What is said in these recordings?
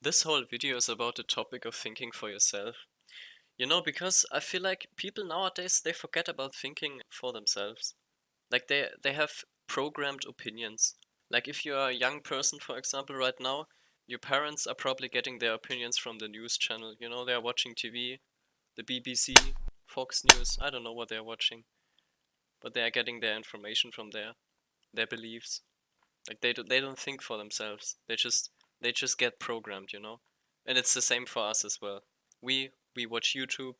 This whole video is about the topic of thinking for yourself. Because I feel like people nowadays they forget about thinking for themselves. Like they have programmed opinions. Like if you're a young person, for example, right now, your parents are probably getting their opinions from the news channel. They're watching TV, the BBC, Fox News. I don't know what they're watching, but they are getting their information from there, their beliefs. Like they don't think for themselves. They just get programmed. And it's the same for us as well. We watch YouTube.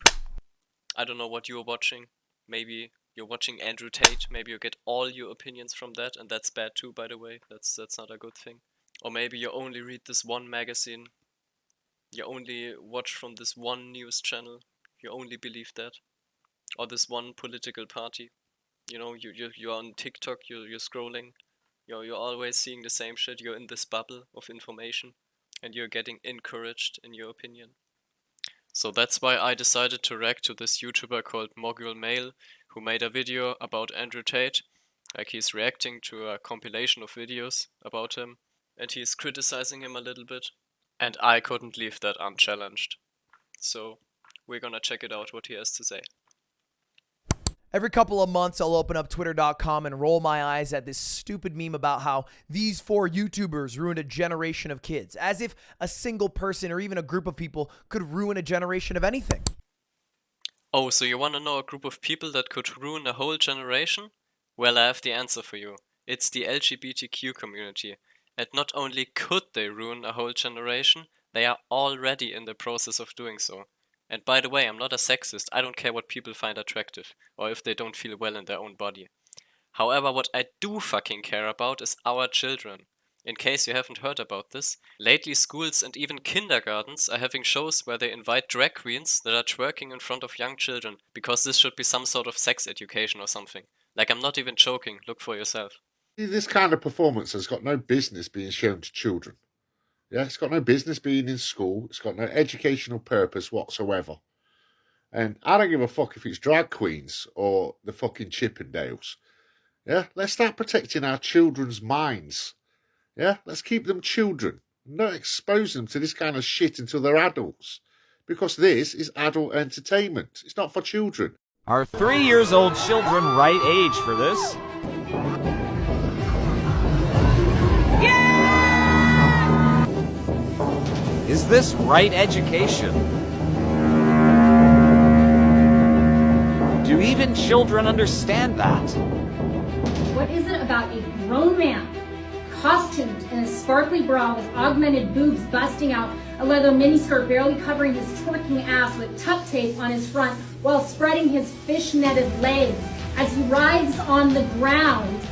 I don't know what you're watching. Maybe you're watching Andrew Tate. Maybe you get all your opinions from that, and that's bad too, by the way. That's not a good thing. Or maybe you only read this one magazine. You only watch from this one news channel. You only believe that. Or this one political party. You're on TikTok. You're scrolling. You're always seeing the same shit. You're in this bubble of information, and you're getting encouraged in your opinion. So that's why I decided to react to this YouTuber called Mogul Mail, who made a video about Andrew Tate. Like he's reacting to a compilation of videos about him, and he's criticizing him a little bit. And I couldn't leave that unchallenged. So we're gonna check it out what he has to say. Every couple of months, I'll open up twitter.com and roll my eyes at this stupid meme about how these 4 YouTubers ruined a generation of kids, as if a single person or even a group of people could ruin a generation of anything. Oh, so you want to know a group of people that could ruin a whole generation? Well, I have the answer for you. It's the LGBTQ community. And not only could they ruin a whole generation, they are already in the process of doing so. And by the way, I'm not a sexist. I don't care what people find attractive, or if they don't feel well in their own body. However, what I do fucking care about is our children. In case you haven't heard about this, lately schools and even kindergartens are having shows where they invite drag queens that are twerking in front of young children, because this should be some sort of sex education or something. Like, I'm not even joking, look for yourself. This kind of performance has got no business being shown to children. Yeah, it's got no business being in school. It's got no educational purpose whatsoever. And I don't give a fuck if it's drag queens or the fucking Chippendales. Yeah, let's start protecting our children's minds. Yeah, let's keep them children. Not expose them to this kind of shit until they're adults. Because this is adult entertainment. It's not for children. Are 3-year-old children right age for this? Is this right education? Do even children understand that? What is it about a grown man costumed in a sparkly bra with augmented boobs busting out, a leather miniskirt barely covering his twerking ass with tuck tape on his front while spreading his fish-netted legs as he writhes on the ground?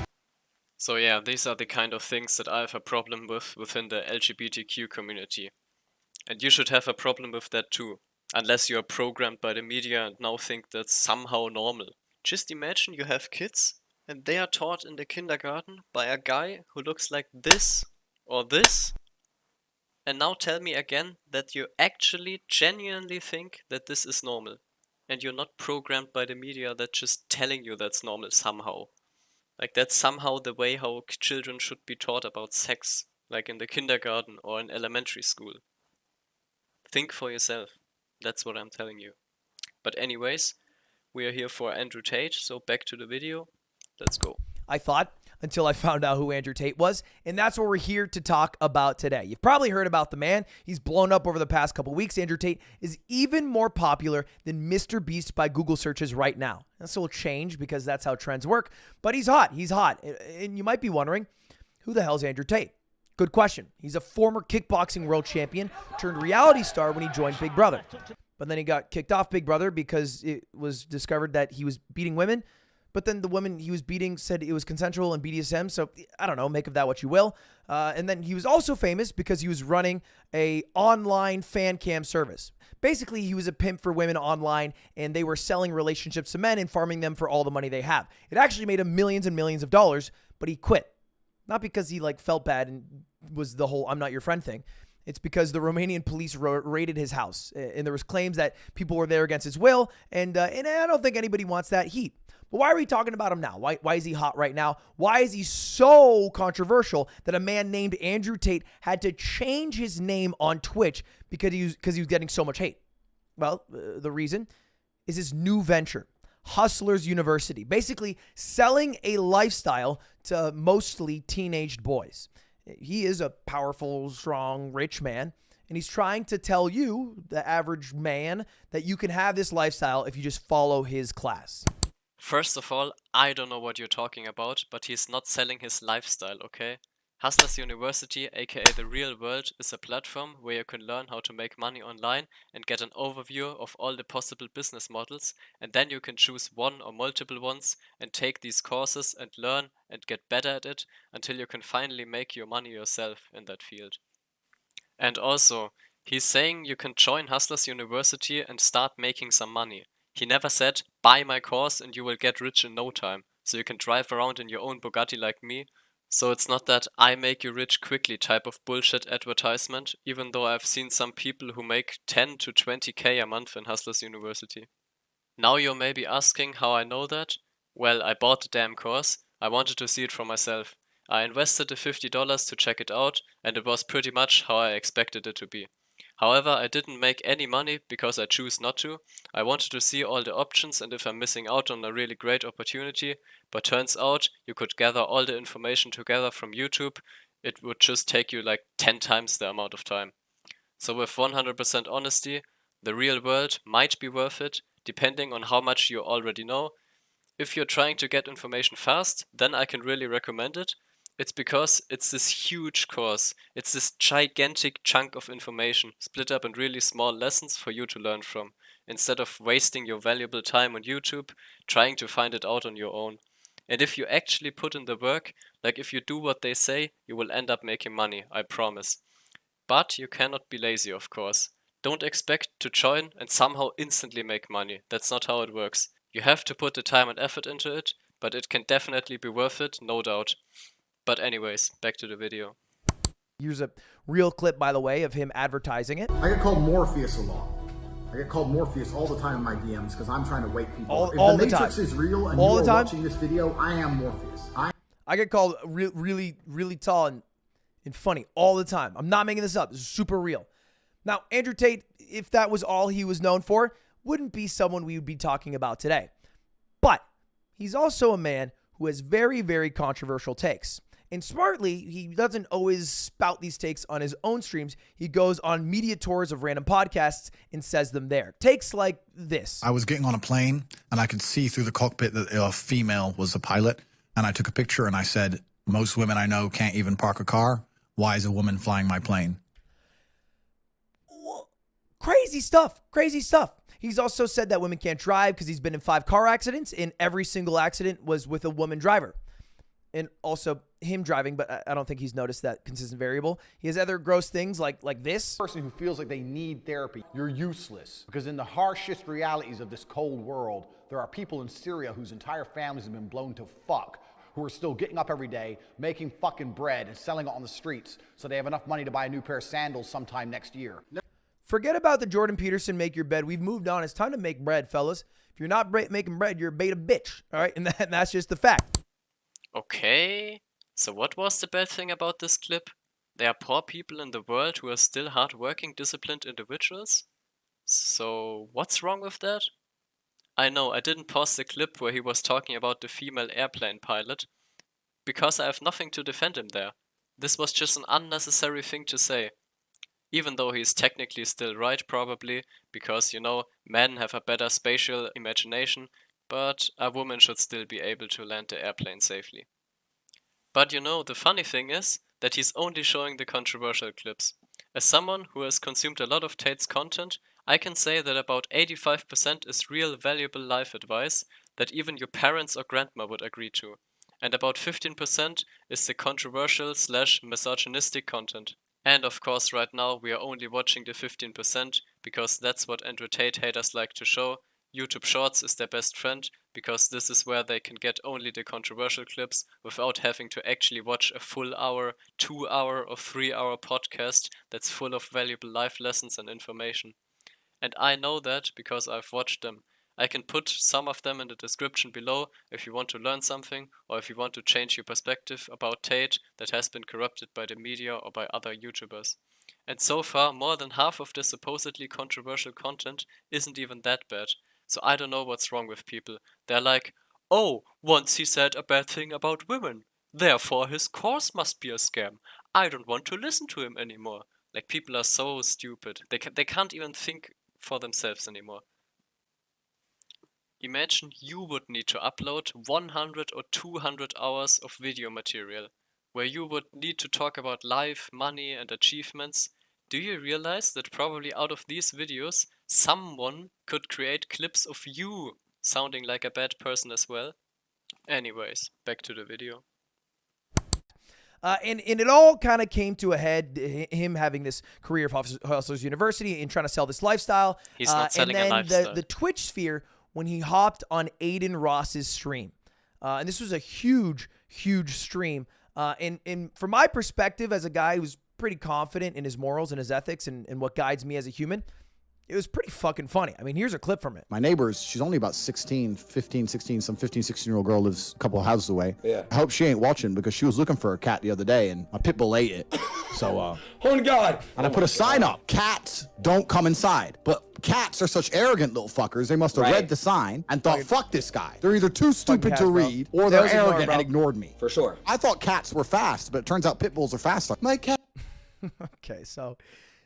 So yeah, these are the kind of things that I have a problem with within the LGBTQ community. And you should have a problem with that too. Unless you are programmed by the media and now think that's somehow normal. Just imagine you have kids and they are taught in the kindergarten by a guy who looks like this or this. And now tell me again that you actually genuinely think that this is normal. And you're not programmed by the media that's just telling you that's normal somehow. Like that's somehow the way how children should be taught about sex. Like in the kindergarten or in elementary school. Think for yourself. That's what I'm telling you. But anyways, we are here for Andrew Tate, so back to the video. Let's go. I thought, until I found out who Andrew Tate was, and that's what we're here to talk about today. You've probably heard about the man. He's blown up over the past couple weeks. Andrew Tate is even more popular than Mr. Beast by Google searches right now. This will change because that's how trends work, but he's hot. He's hot. And you might be wondering, who the hell's Andrew Tate? Good question. He's a former kickboxing world champion turned reality star when he joined Big Brother. But then he got kicked off Big Brother because it was discovered that he was beating women. But then the women he was beating said it was consensual and BDSM. So I don't know, make of that what you will. And then he was also famous because he was running a online fan cam service. Basically, he was a pimp for women online, and they were selling relationships to men and farming them for all the money they have. It actually made him millions and millions of dollars, but he quit. Not because he felt bad and was the whole I'm not your friend thing. It's because the Romanian police raided his house, and there was claims that people were there against his will, and I don't think anybody wants that heat. But why are we talking about him now? Why is he hot right now? Why is he so controversial that a man named Andrew Tate had to change his name on Twitch because he was getting so much hate? Well, the reason is his new venture, Hustlers University, basically selling a lifestyle to mostly teenaged boys. He is a powerful, strong, rich man, and he's trying to tell you, the average man, that you can have this lifestyle if you just follow his class. First of all, I don't know what you're talking about, but he's not selling his lifestyle, okay? Hustlers University, aka The Real World, is a platform where you can learn how to make money online and get an overview of all the possible business models, and then you can choose one or multiple ones and take these courses and learn and get better at it until you can finally make your money yourself in that field. And also, he's saying you can join Hustlers University and start making some money. He never said, buy my course and you will get rich in no time, so you can drive around in your own Bugatti like me. So it's not that I make you rich quickly type of bullshit advertisement, even though I've seen some people who make 10 to 20k a month in Hustlers University. Now you're maybe asking how I know that? Well, I bought the damn course. I wanted to see it for myself. I invested the $50 to check it out, and it was pretty much how I expected it to be. However, I didn't make any money because I choose not to. I wanted to see all the options and if I'm missing out on a really great opportunity, but turns out you could gather all the information together from YouTube. It would just take you like 10 times the amount of time. So with 100% honesty, The Real World might be worth it, depending on how much you already know. If you're trying to get information fast, then I can really recommend it. It's because it's this huge course. It's this gigantic chunk of information split up in really small lessons for you to learn from, instead of wasting your valuable time on YouTube trying to find it out on your own. And if you actually put in the work, like if you do what they say, you will end up making money, I promise. But you cannot be lazy, of course. Don't expect to join and somehow instantly make money. That's not how it works. You have to put the time and effort into it, but it can definitely be worth it, no doubt. But anyways, back to the video. Here's a real clip, by the way, of him advertising it. I get called Morpheus a lot. I get called Morpheus all the time in my DMs because I'm trying to wake people up. If all the the Matrix time. is real and All you the are time. watching this video, I am Morpheus. I get called really, really tall and funny all the time. I'm not making this up. This is super real. Now, Andrew Tate, if that was all he was known for, wouldn't be someone we would be talking about today. But he's also a man who has very, very controversial takes. And smartly, he doesn't always spout these takes on his own streams. He goes on media tours of random podcasts and says them there. Takes like this. I was getting on a plane and I could see through the cockpit that a female was a pilot. And I took a picture and I said, most women I know can't even park a car. Why is a woman flying my plane? Crazy stuff. Crazy stuff. He's also said that women can't drive because he's been in 5 car accidents, and every single accident was with a woman driver. And also him driving, but I don't think he's noticed that consistent variable. He has other gross things like this. Person who feels like they need therapy, you're useless. Because in the harshest realities of this cold world, there are people in Syria whose entire families have been blown to fuck, who are still getting up every day, making fucking bread and selling it on the streets so they have enough money to buy a new pair of sandals sometime next year. Forget about the Jordan Peterson make your bed. We've moved on. It's time to make bread, fellas. If you're not making bread, you're a beta bitch. All right, and that's just the fact. Okay, so what was the bad thing about this clip? There are poor people in the world who are still hardworking, disciplined individuals? So what's wrong with that? I know, I didn't pause the clip where he was talking about the female airplane pilot, because I have nothing to defend him there. This was just an unnecessary thing to say. Even though he's technically still right, probably, because, you know, men have a better spatial imagination, but a woman should still be able to land the airplane safely. But you know, the funny thing is that he's only showing the controversial clips. As someone who has consumed a lot of Tate's content, I can say that about 85% is real valuable life advice that even your parents or grandma would agree to. And about 15% is the controversial / misogynistic content. And of course right now we are only watching the 15% because that's what Andrew Tate haters like to show. YouTube Shorts is their best friend because this is where they can get only the controversial clips without having to actually watch a full hour, 2 hour, or 3 hour podcast that's full of valuable life lessons and information. And I know that because I've watched them. I can put some of them in the description below if you want to learn something or if you want to change your perspective about Tate that has been corrupted by the media or by other YouTubers. And so far, more than half of the supposedly controversial content isn't even that bad. So I don't know what's wrong with people. They're like, oh, once he said a bad thing about women. Therefore his course must be a scam. I don't want to listen to him anymore. Like, people are so stupid. They can't even think for themselves anymore. Imagine you would need to upload 100 or 200 hours of video material, where you would need to talk about life, money, and achievements. Do you realize that probably out of these videos, someone could create clips of you sounding like a bad person as well? Anyways, back to the video. And it all kind of came to a head, him having this career of Hustlers University and trying to sell this lifestyle. He's not selling and a then lifestyle. the Twitch sphere when he hopped on Adin Ross's stream. And this was a huge, huge stream. And from my perspective as a guy who's pretty confident in his morals and his ethics and what guides me as a human, it was pretty fucking funny. I mean, here's a clip from it. My neighbors, she's only about 16, 15, 16, some 15, 16-year-old girl lives a couple of houses away. Yeah. I hope she ain't watching because she was looking for a cat the other day and my pit bull ate it. So, Oh God! and I put a sign up, cats don't come inside. But cats are such arrogant little fuckers, they must have read the sign and thought, fuck this guy. They're either too stupid cats, to bro. read or they're Those ignore, arrogant bro. and ignored me. For sure. I thought cats were fast, but it turns out pit bulls are faster. My cat. Okay, so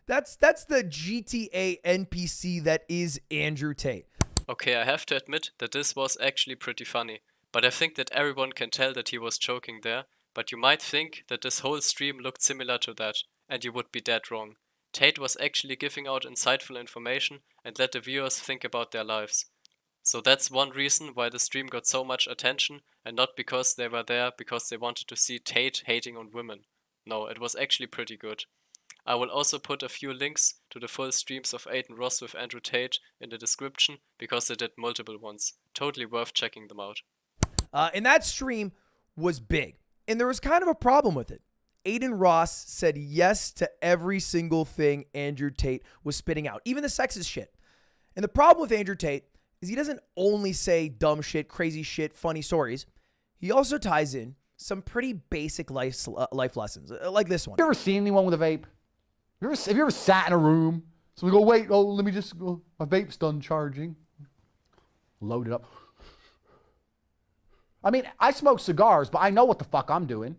that's the GTA NPC that is Andrew Tate. Okay, I have to admit that this was actually pretty funny, but I think that everyone can tell that he was joking there, but you might think that this whole stream looked similar to that, and you would be dead wrong. Tate was actually giving out insightful information and let the viewers think about their lives. So that's one reason why the stream got so much attention, and not because they were there because they wanted to see Tate hating on women. No, it was actually pretty good. I will also put a few links to the full streams of Adin Ross with Andrew Tate in the description because they did multiple ones. Totally worth checking them out. And that stream was big. And there was kind of a problem with it. Adin Ross said yes to every single thing Andrew Tate was spitting out, even the sexist shit. And the problem with Andrew Tate is he doesn't only say dumb shit, crazy shit, funny stories. He also ties in some pretty basic life lessons, like this one. You ever seen anyone with a vape? Have you ever sat in a room? So we go, wait, let me just go. My vape's done charging. Load it up. I mean, I smoke cigars, but I know what the fuck I'm doing.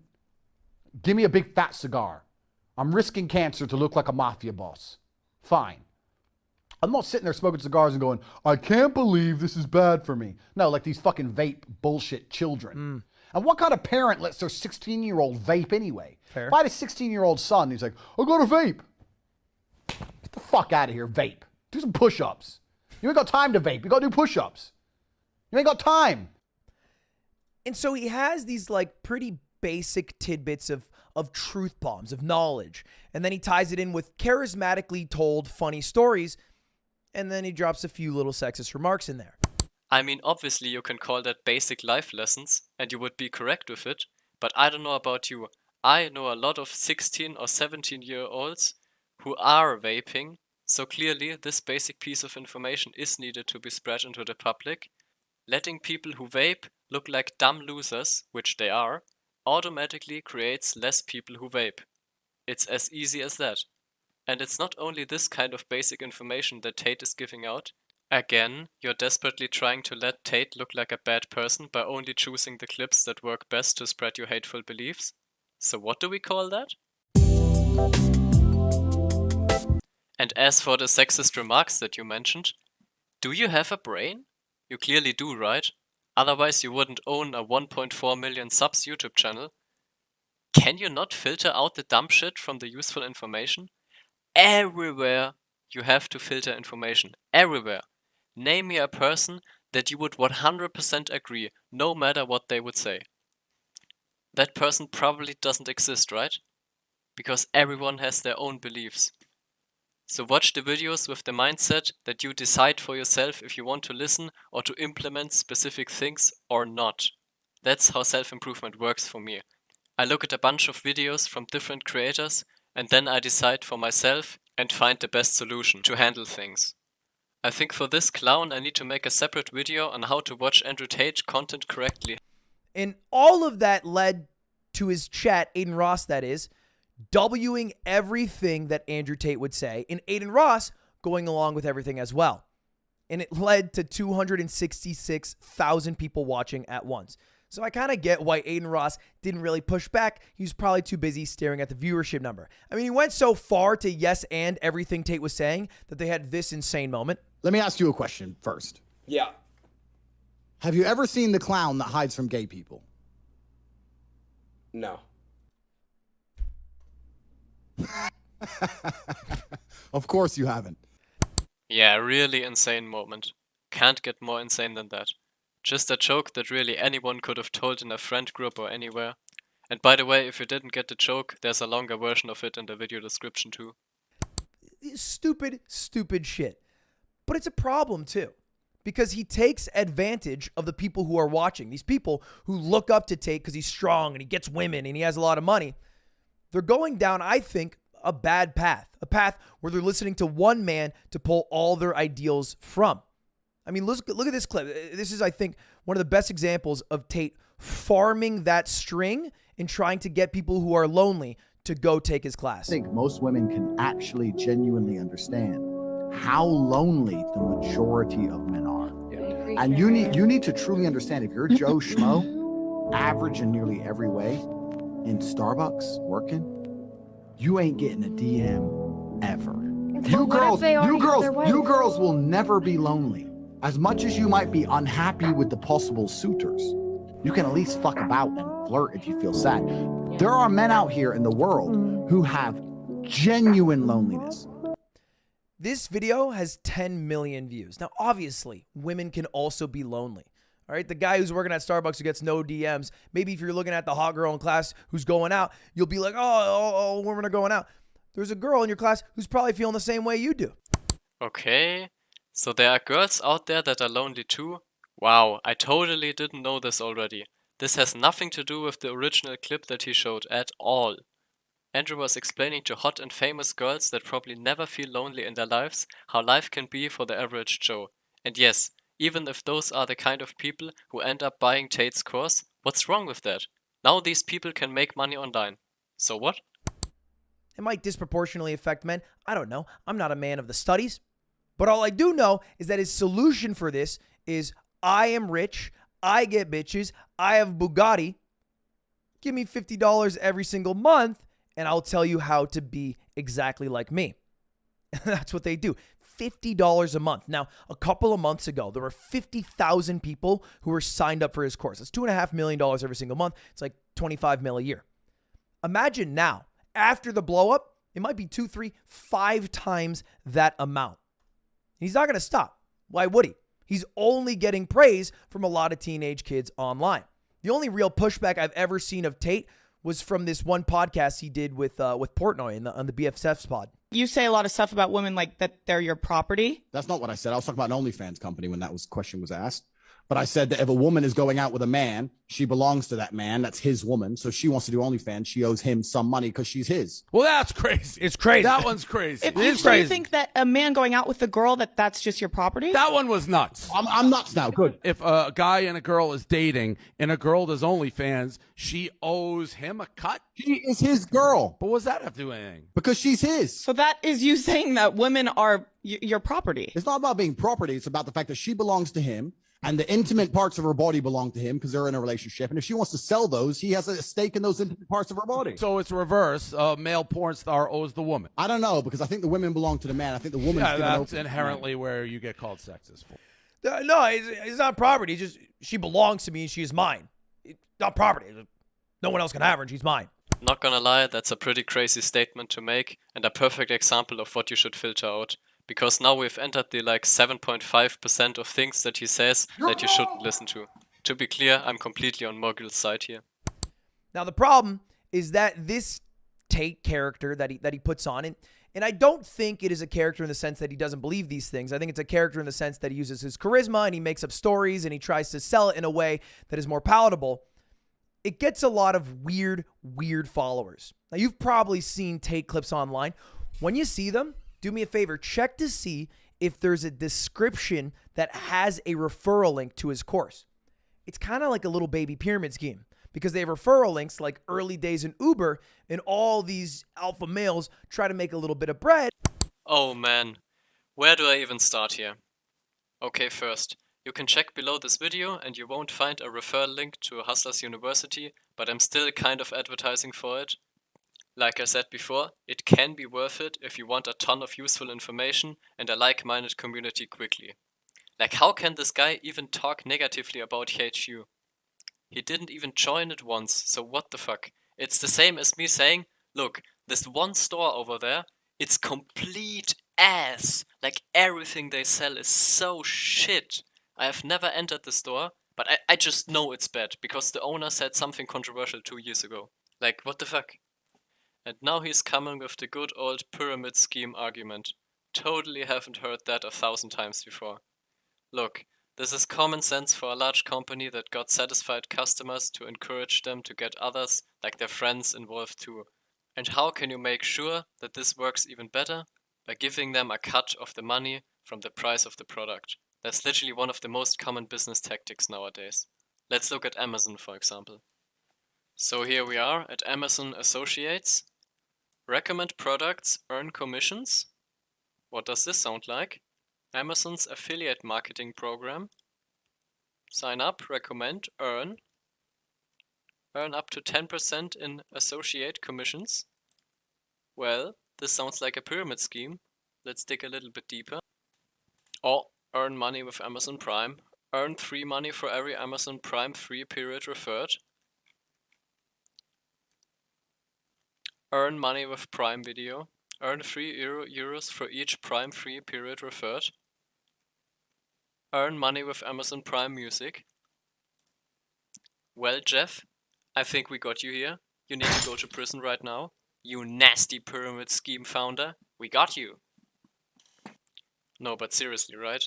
Give me a big fat cigar. I'm risking cancer to look like a mafia boss. Fine. I'm not sitting there smoking cigars and going, I can't believe this is bad for me. No, like these fucking vape bullshit children. And what kind of parent lets their 16-year-old vape anyway? Fair. If I had a 16-year-old son, he's like, I got a vape. Get the fuck out of here, vape. Do some push-ups. You ain't got time to vape. You got to do push-ups. You ain't got time. And so he has these like pretty basic tidbits of truth bombs, of knowledge. And then he ties it in with charismatically told funny stories. And then he drops a few little sexist remarks in there. I mean, obviously you can call that basic life lessons, and you would be correct with it, but I don't know about you. I know a lot of 16 or 17-year-olds who are vaping, so clearly this basic piece of information is needed to be spread into the public. Letting people who vape look like dumb losers, which they are, automatically creates less people who vape. It's as easy as that. And it's not only this kind of basic information that Tate is giving out. Again, you're desperately trying to let Tate look like a bad person by only choosing the clips that work best to spread your hateful beliefs. So what do we call that? And as for the sexist remarks that you mentioned, do you have a brain? You clearly do, right? Otherwise you wouldn't own a 1.4 million subs YouTube channel. Can you not filter out the dumb shit from the useful information? Everywhere you have to filter information. Everywhere. Name me a person that you would 100% agree, no matter what they would say. That person probably doesn't exist, right? Because everyone has their own beliefs. So watch the videos with the mindset that you decide for yourself if you want to listen or to implement specific things or not. That's how self-improvement works for me. I look at a bunch of videos from different creators and then I decide for myself and find the best solution to handle things. I think for this clown I need to make a separate video on how to watch Andrew Tate content correctly. And all of that led to his chat, Adin Ross that is, Wing everything that Andrew Tate would say, and Adin Ross going along with everything as well. And it led to 266,000 people watching at once. So I kind of get why Adin Ross didn't really push back. He was probably too busy staring at the viewership number. I mean, he went so far to yes and everything Tate was saying that they had this insane moment. Let me ask you a question first. Yeah. Have you ever seen the clown that hides from gay people? No. Of course you haven't. Yeah, really insane moment. Can't get more insane than that. Just a joke that really anyone could have told in a friend group or anywhere. And by the way, if you didn't get the joke, there's a longer version of it in the video description too. Stupid, stupid shit. But it's a problem too, because he takes advantage of the people who are watching. These people who look up to Tate because he's strong and he gets women and he has a lot of money. They're going down, I think, a bad path. A path where they're listening to one man to pull all their ideals from. I mean, look at this clip. This is, I think, one of the best examples of Tate farming that string and trying to get people who are lonely to go take his class. I think most women can actually genuinely understand how lonely the majority of men are. And you need to truly understand, if you're Joe Schmo, average in nearly every way, in Starbucks working, you ain't getting a DM ever. You girls will never be lonely. As much as you might be unhappy with the possible suitors, you can at least fuck about and flirt if you feel sad. There are men out here in the world who have genuine loneliness. This video has 10 million views. Now, obviously, women can also be lonely. All right, the guy who's working at Starbucks who gets no DMs, maybe if you're looking at the hot girl in class who's going out, you'll be like, oh, women are going out. There's a girl in your class who's probably feeling the same way you do. Okay, so there are girls out there that are lonely too? Wow, I totally didn't know this already. This has nothing to do with the original clip that he showed at all. Andrew was explaining to hot and famous girls that probably never feel lonely in their lives how life can be for the average Joe. And yes, even if those are the kind of people who end up buying Tate's course, what's wrong with that? Now these people can make money online. So what? It might disproportionately affect men. I don't know. I'm not a man of the studies. But all I do know is that his solution for this is I am rich, I get bitches, I have Bugatti. Give me $50 every single month and I'll tell you how to be exactly like me. That's what they do. $50 a month. Now, a couple of months ago, there were 50,000 people who were signed up for his course. That's $2.5 million every single month. It's like $25 million a year. Imagine now, after the blow up, it might be 2, 3, 5 times that amount. He's not going to stop. Why would he? He's only getting praise from a lot of teenage kids online. The only real pushback I've ever seen of Tate was from this one podcast he did with Portnoy on the BFF's pod. You say a lot of stuff about women like that they're your property. That's not what I said. I was talking about an OnlyFans company when question was asked. But I said that if a woman is going out with a man, she belongs to that man. That's his woman. So she wants to do OnlyFans. She owes him some money because she's his. Well, that's crazy. It's crazy. That one's crazy. If you think that a man going out with a girl, that's just your property? That one was nuts. I'm nuts now. Good. If a guy and a girl is dating and a girl does OnlyFans, she owes him a cut? She is his girl. But what does that have to do with anything? Because she's his. So that is you saying that women are your property. It's not about being property. It's about the fact that she belongs to him. And the intimate parts of her body belong to him because they're in a relationship. And if she wants to sell those, he has a stake in those intimate parts of her body. So it's reverse. A male porn star owes the woman. I don't know, because I think the women belong to the man. I think the woman's that's inherently where you get called sexist for. No, it's not property. It's just she belongs to me and she is mine. It's not property. No one else can have her and she's mine. Not gonna lie, that's a pretty crazy statement to make and a perfect example of what you should filter out. Because now we've entered the 7.5% of things that he says that you shouldn't listen to. To be clear, I'm completely on Mogul's side here. Now the problem is that this Tate character that he puts on, and And I don't think it is a character in the sense that he doesn't believe these things. I think it's a character in the sense that he uses his charisma and he makes up stories and he tries to sell it in a way that is more palatable. It gets a lot of weird followers. Now, you've probably seen Tate clips online. When you see them, do me a favor, check to see if there's a description that has a referral link to his course. It's kind of like a little baby pyramid scheme because they have referral links like early days in Uber, and all these alpha males try to make a little bit of bread. Oh man, where do I even start here? Okay, first, you can check below this video and you won't find a referral link to Hustlers University, but I'm still kind of advertising for it. Like I said before, it can be worth it if you want a ton of useful information and a like-minded community quickly. Like, how can this guy even talk negatively about HU? He didn't even join it once, so what the fuck? It's the same as me saying, look, this one store over there, it's complete ass. Like, everything they sell is so shit. I have never entered the store, but I just know it's bad because the owner said something controversial 2 years ago. Like, what the fuck? And now he's coming with the good old pyramid scheme argument. Totally haven't heard that 1,000 times before. Look, this is common sense for a large company that got satisfied customers to encourage them to get others, like their friends, involved too. And how can you make sure that this works even better? By giving them a cut of the money from the price of the product. That's literally one of the most common business tactics nowadays. Let's look at Amazon, for example. So here we are at Amazon Associates. Recommend products, earn commissions. What does this sound like? Amazon's affiliate marketing program. Sign up, recommend, earn. Earn up to 10% in associate commissions. Well, this sounds like a pyramid scheme. Let's dig a little bit deeper. Or earn money with Amazon Prime. Earn free money for every Amazon Prime free period referred. Earn money with Prime Video. Earn 3 euros for each Prime free period referred. Earn money with Amazon Prime Music. Well, Jeff, I think we got you here. You need to go to prison right now. You nasty pyramid scheme founder. We got you. No, but seriously, right?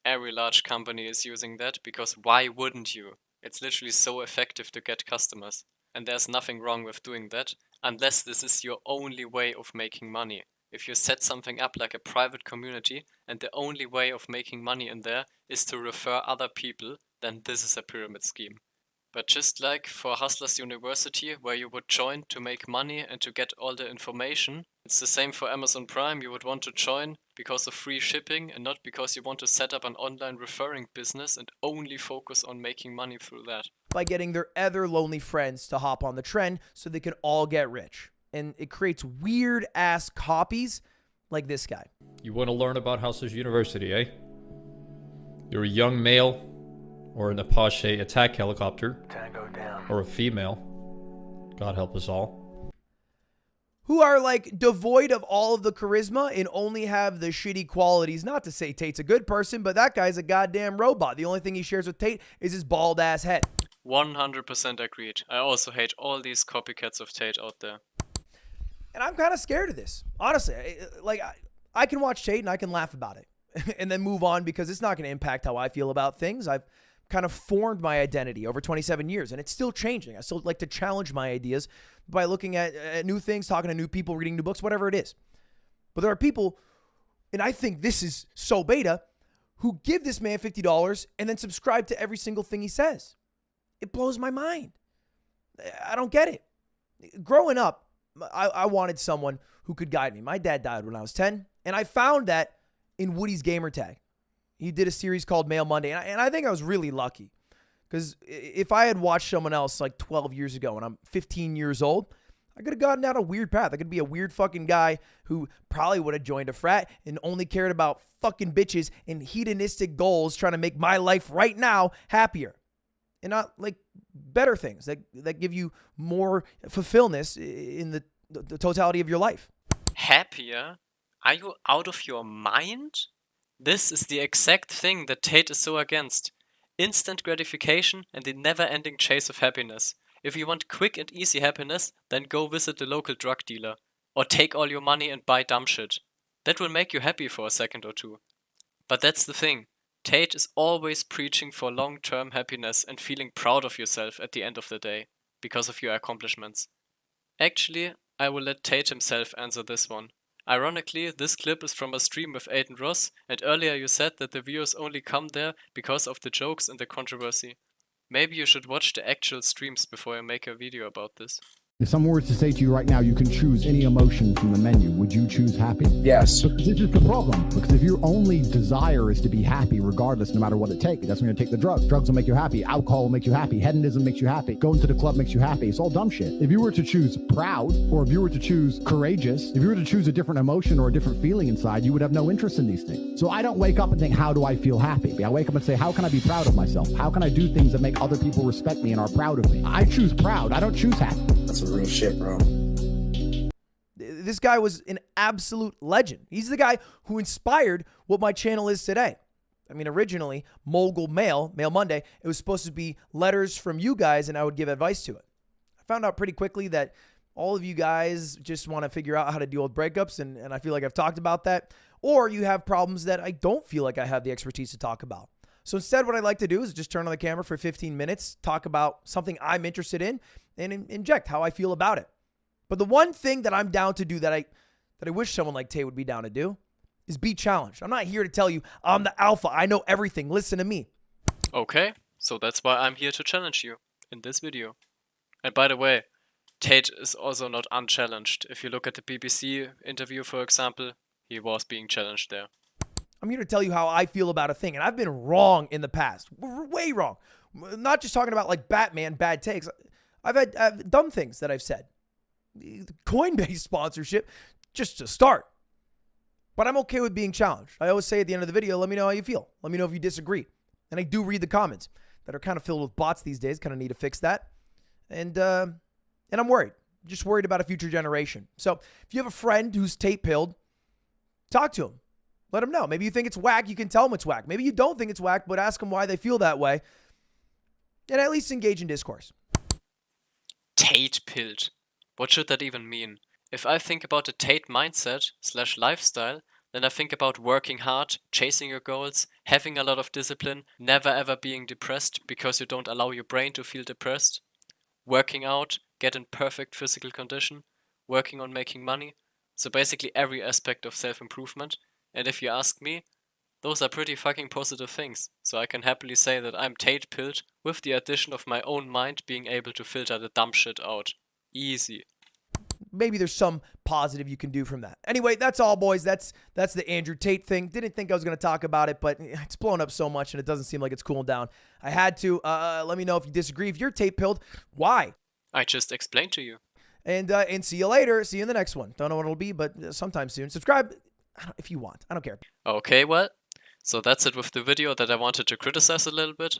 Every large company is using that because why wouldn't you? It's literally so effective to get customers. And there's nothing wrong with doing that, unless this is your only way of making money. If you set something up like a private community and the only way of making money in there is to refer other people, then this is a pyramid scheme. But just like for Hustlers University, where you would join to make money and to get all the information, it's the same for Amazon Prime. You would want to join because of free shipping and not because you want to set up an online referring business and only focus on making money through that. By getting their other lonely friends to hop on the trend so they can all get rich. And it creates weird ass copies like this guy. You want to learn about Hustlers University, eh? You're a young male or an Apache attack helicopter or a female. God help us all. Who are like devoid of all of the charisma and only have the shitty qualities. Not to say Tate's a good person, but that guy's a goddamn robot. The only thing he shares with Tate is his bald ass head. 100% agreed. I also hate all these copycats of Tate out there. And I'm kind of scared of this. Honestly, I can watch Tate and I can laugh about it and then move on because it's not going to impact how I feel about things. I've kind of formed my identity over 27 years and it's still changing. I still like to challenge my ideas by looking at new things, talking to new people, reading new books, whatever it is. But there are people, and I think this is so beta, who give this man $50 and then subscribe to every single thing he says. It blows my mind. I don't get it. Growing up, I wanted someone who could guide me. My dad died when I was 10, and I found that in Woody's gamertag. He did a series called Mail Monday, and I think I was really lucky because if I had watched someone else like 12 years ago and I'm 15 years old, I could have gotten down a weird path. I could be a weird fucking guy who probably would have joined a frat and only cared about fucking bitches and hedonistic goals trying to make my life right now happier. And not like better things that give you more fulfillment in the totality of your life. Happier? Are you out of your mind? This is the exact thing that Tate is so against. Instant gratification and the never-ending chase of happiness. If you want quick and easy happiness, then go visit the local drug dealer. Or take all your money and buy dumb shit. That will make you happy for a second or two. But that's the thing. Tate is always preaching for long-term happiness and feeling proud of yourself at the end of the day, because of your accomplishments. Actually, I will let Tate himself answer this one. Ironically, this clip is from a stream with Adin, and earlier you said that the viewers only come there because of the jokes and the controversy. Maybe you should watch the actual streams before you make a video about this. If someone were to say to you right now, you can choose any emotion from the menu, would you choose happy? Yes. But this is the problem, because if your only desire is to be happy regardless, no matter what it takes, that's when you take the drugs. Drugs will make you happy. Alcohol will make you happy. Hedonism makes you happy. Going to the club makes you happy. It's all dumb shit. If you were to choose proud, or if you were to choose courageous, if you were to choose a different emotion or a different feeling inside, you would have no interest in these things. So I don't wake up and think, how do I feel happy? I wake up and say, how can I be proud of myself? How can I do things that make other people respect me and are proud of me? I choose proud. I don't choose happy. That's some real shit, bro. This guy was an absolute legend. He's the guy who inspired what my channel is today. I mean, originally, Mogul Mail, Mail Monday, it was supposed to be letters from you guys and I would give advice to it. I found out pretty quickly that all of you guys just want to figure out how to deal with breakups, and I feel like I've talked about that. Or you have problems that I don't feel like I have the expertise to talk about. So instead, what I like to do is just turn on the camera for 15 minutes, talk about something I'm interested in, and inject how I feel about it. But the one thing that I'm down to do that I wish someone like Tate would be down to do is be challenged. I'm not here to tell you I'm the alpha. I know everything. Listen to me. Okay, so that's why I'm here to challenge you in this video. And by the way, Tate is also not unchallenged. If you look at the BBC interview, for example, he was being challenged there. I'm here to tell you how I feel about a thing, and I've been wrong in the past. Way wrong. Not just talking about like Batman, bad takes. I've had dumb things that I've said. Coinbase sponsorship, just to start. But I'm okay with being challenged. I always say at the end of the video, let me know how you feel. Let me know if you disagree. And I do read the comments that are kind of filled with bots these days. Kind of need to fix that. And I'm worried. Just worried about a future generation. So if you have a friend who's Tate pilled, talk to him. Let him know. Maybe you think it's whack. You can tell him it's whack. Maybe you don't think it's whack, but ask them why they feel that way. And at least engage in discourse. Tate pilled. What should that even mean? If I think about the Tate mindset / lifestyle, then I think about working hard, chasing your goals, having a lot of discipline, never ever being depressed because you don't allow your brain to feel depressed, working out, get in perfect physical condition, working on making money. So basically every aspect of self-improvement. And if you ask me, those are pretty fucking positive things. So I can happily say that I'm Tate pilled with the addition of my own mind being able to filter the dumb shit out. Easy. Maybe there's some positive you can do from that. Anyway, that's all, boys. That's the Andrew Tate thing. Didn't think I was going to talk about it, but it's blown up so much and it doesn't seem like it's cooling down. I had to. Let me know if you disagree. If you're Tate pilled, why? I just explained to you. And see you later. See you in the next one. Don't know what it'll be, but sometime soon. Subscribe if you want. I don't care. Okay, well, so that's it with the video that I wanted to criticize a little bit.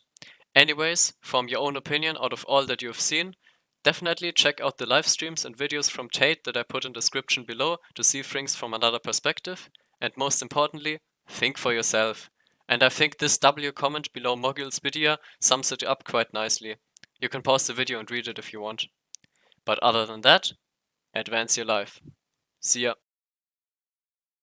Anyways, form your own opinion out of all that you've seen. Definitely check out the live streams and videos from Tate that I put in the description below to see things from another perspective. And most importantly, think for yourself. And I think this W comment below Mogul's video sums it up quite nicely. You can pause the video and read it if you want. But other than that, advance your life. See ya.